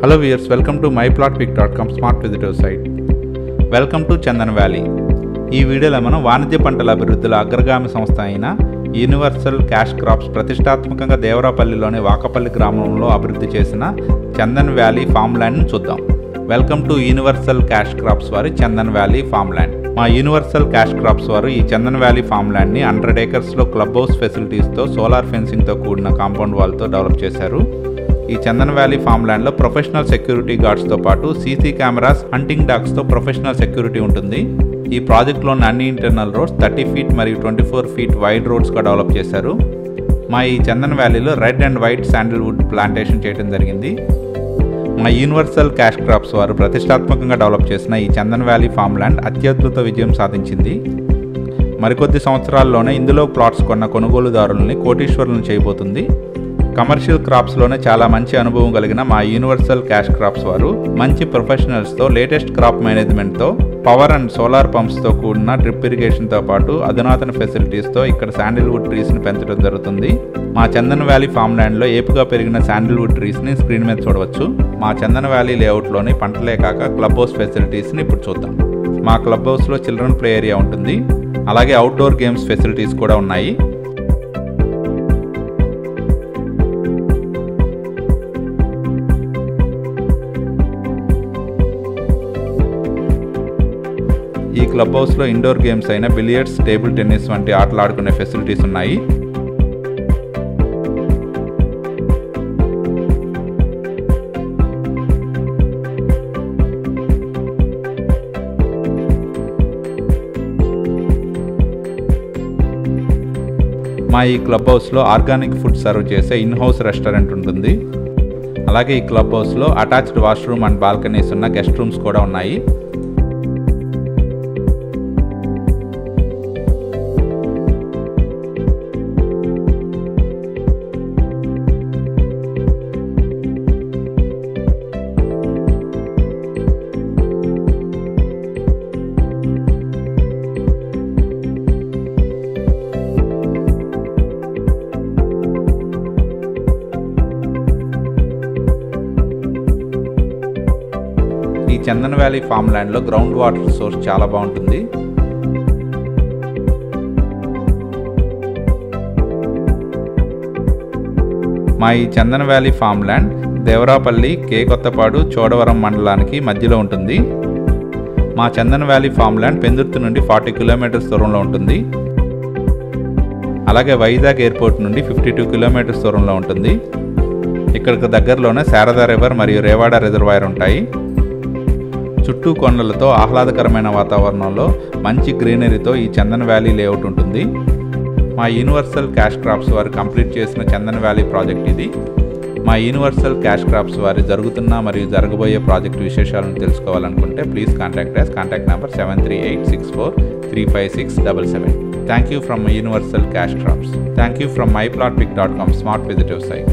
Hello viewers, welcome to myplotpick.com smart visitor site. Welcome to Chandan Valley. ఈ వీడియోలో మనం వాణిజ్య పంటల అభివృద్ధిలో అగ్రగామి సంస్థ అయిన యూనివర్సల్ క్యాష్ క్రాప్స్ ప్రతిష్టాత్మకంగా దేవరాపల్లిలోని వాకపల్లి గ్రామంలో అభివృద్ధి చేసిన చందన్ వ్యాలీ ఫామ్ ల్యాండ్ను చూద్దాం. Welcome to universal cash crops వారి చందన్ వ్యాలీ ఫామ్ ల్యాండ్. మా యూనివర్సల్ క్యాష్ క్రాప్స్ వారు ఈ చందన్ వ్యాలీ ఫామ్ ల్యాండ్ని 100 ఏకర్స్లో క్లబ్ హౌస్ ఫెసిలిటీస్తో సోలార్ ఫెన్సింగ్తో కూడిన కాంపౌండ్ వాల్తో డెవలప్ చేశారు. ఈ చందన్ వ్యాలీ ఫామ్ ల్యాండ్లో ప్రొఫెషనల్ సెక్యూరిటీ గార్డ్స్తో పాటు సీసీ కెమెరాస్, హంటింగ్ డాగ్స్తో ప్రొఫెషనల్ సెక్యూరిటీ ఉంటుంది. ఈ ప్రాజెక్ట్లోని అన్ని ఇంటర్నల్ రోడ్స్ 30 ఫీట్ మరియు 24 ఫీట్ వైడ్ రోడ్స్గా డెవలప్ చేశారు. మా ఈ చందన్ వ్యాలీలో red and white sandalwood plantation చేయడం జరిగింది. మా యూనివర్సల్ క్యాష్ క్రాప్స్ వారు ప్రతిష్టాత్మకంగా డెవలప్ చేసిన ఈ చందన్ వ్యాలీ ఫామ్ ల్యాండ్ అత్యద్భుత విజయం సాధించింది. మరికొద్ది సంవత్సరాల్లోనే ఇందులో ప్లాట్స్ కొన్న కొనుగోలుదారులని కోటీశ్వరులను చేయబోతుంది. కమర్షియల్ క్రాప్స్లోనే చాలా మంచి అనుభవం కలిగిన మా యూనివర్సల్ క్యాష్ క్రాప్స్ వారు మంచి ప్రొఫెషనల్స్తో, లేటెస్ట్ క్రాప్ మేనేజ్మెంట్తో, పవర్ అండ్ సోలార్ పంప్స్తో కూడిన డ్రిప్ ఇరిగేషన్తో పాటు అధునాతన ఫెసిలిటీస్తో ఇక్కడ శాండిల్వుడ్ ట్రీస్ని పెంచడం జరుగుతుంది. మా చందన్ వ్యాలీ ఫామ్ ల్యాండ్లో ఏపుగా పెరిగిన శాండిల్వుడ్ ట్రీస్ని స్క్రీన్ మీద చూడవచ్చు. మా చందన్ వ్యాలీ లేఅవుట్లోని పంటలే కాక క్లబ్ హౌస్ ఫెసిలిటీస్ని ఇప్పుడు చూద్దాం. మా క్లబ్ హౌస్లో చిల్డ్రన్ ప్లే ఏరియా ఉంటుంది. అలాగే అవుట్డోర్ గేమ్స్ ఫెసిలిటీస్ కూడా ఉన్నాయి. ఈ క్లబ్ హౌస్లో ఇండోర్ గేమ్స్ అయిన బిలియర్డ్స్, టేబుల్ టెన్నిస్ వంటి ఆటలు ఆడుకునే ఫెసిలిటీస్ ఉన్నాయి. మా ఈ క్లబ్ హౌస్లో ఆర్గానిక్ ఫుడ్ సర్వ్ చేసే ఇన్ హౌస్ రెస్టారెంట్ ఉంటుంది. అలాగే ఈ క్లబ్ హౌస్లో అటాచ్డ్ వాష్రూమ్ అండ్ బాల్కనీస్ ఉన్న గెస్ట్ రూమ్స్ కూడా ఉన్నాయి. ఈ చందన్ వ్యాలీ ఫామ్ ల్యాండ్లో గ్రౌండ్ వాటర్ సోర్స్ చాలా బాగుంటుంది. మా ఈ Chandan valley farm land Devarapalli, K Kothapadu, Chodavaram మండలానికి మధ్యలో ఉంటుంది. మా Chandan valley farm land Pendurthi నుండి 40 కిలోమీటర్స్ దూరంలో ఉంటుంది. అలాగే వైజాగ్ ఎయిర్పోర్ట్ నుండి 52 కిలోమీటర్స్ దూరంలో ఉంటుంది. ఇక్కడికి దగ్గరలోనే శారదా రివర్ మరియు రేవాడ రిజర్వాయర్ ఉంటాయి. చుట్టూ కొండలతో ఆహ్లాదకరమైన వాతావరణంలో మంచి గ్రీనరీతో ఈ చందన్ వ్యాలీ లేఅవుట్ ఉంటుంది. మా యూనివర్సల్ క్యాష్ క్రాప్స్ వారు కంప్లీట్ చేసిన చందన్ వ్యాలీ ప్రాజెక్ట్ ఇది. మా యూనివర్సల్ క్యాష్ క్రాప్స్ వారి జరుగుతున్న మరియు జరగబోయే ప్రాజెక్టు విశేషాలను తెలుసుకోవాలనుకుంటే please contact us. Contact number 7386435677. Thank you from Universal Cash Crops. Thank you from myplotpick.com smart visitor site.